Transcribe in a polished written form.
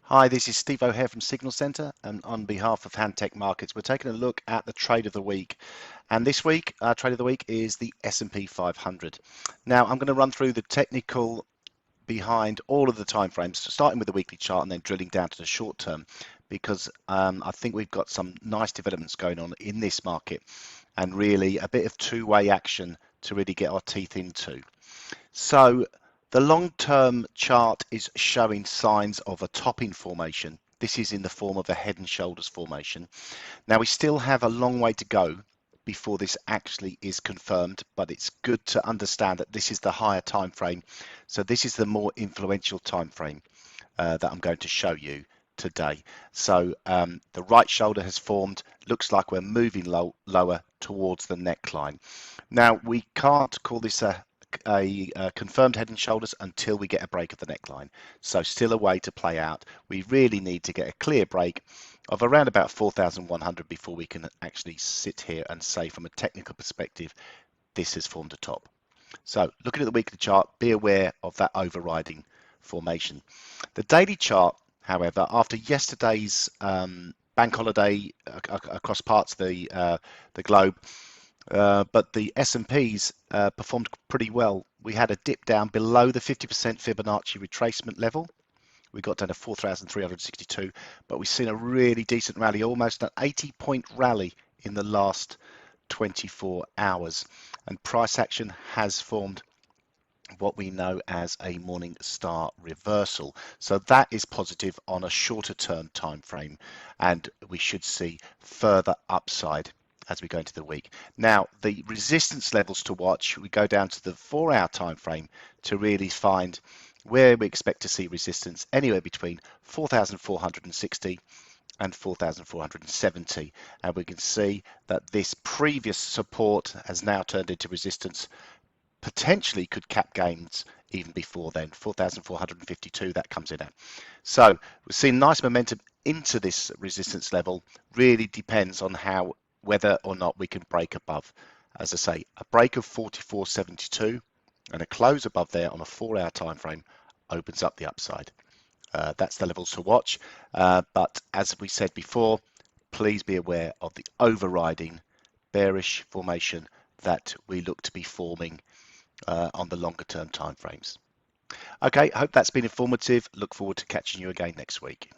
Hi, this is Steve O'Hare from Signal Centre, and on behalf of Hantec Markets, we're taking a look at the trade of the week. And this week, our trade of the week is the SP 500. Now, I'm going to run through the technical behind all of the timeframes, starting with the weekly chart and then drilling down to the short term, because I think we've got some nice developments going on in this market, and really a bit of two-way action to really get our teeth into. So the long-term chart is showing signs of a topping formation. This is in the form of a head and shoulders formation. Now we still have a long way to go before this actually is confirmed, but it's good to understand that this is the higher time frame. So this is the more influential time frame that I'm going to show you today. So the right shoulder has formed. Looks like we're moving lower towards the neckline. Now we can't call this a confirmed head and shoulders until we get a break of the neckline. So still a way to play out. We really need to get a clear break of around about 4,100 before we can actually sit here and say from a technical perspective, this has formed a top. So looking at the weekly chart, be aware of that overriding formation. The daily chart, however, after yesterday's bank holiday across parts of the globe, but the S&Ps performed pretty well. We had a dip down below the 50% Fibonacci retracement level. We got down to 4,362, but we've seen a really decent rally, almost an 80-point rally in the last 24 hours. And price action has formed what we know as a morning star reversal. So that is positive on a shorter term time frame, and we should see further upside as we go into the week. Now, the resistance levels to watch, we go down to the 4-hour time frame to really find where we expect to see resistance anywhere between 4,460 and 4,470, and we can see that this previous support has now turned into resistance, potentially could cap gains even before then. 4,452 that comes in at. So we're seeing nice momentum into this resistance level. Really depends on how, whether or not we can break above. As I say, a break of 44.72 and a close above there on a 4-hour time frame opens up the upside. That's the levels to watch. But as we said before, please be aware of the overriding bearish formation that we look to be forming on the longer term timeframes. Okay, I hope that's been informative. Look forward to catching you again next week.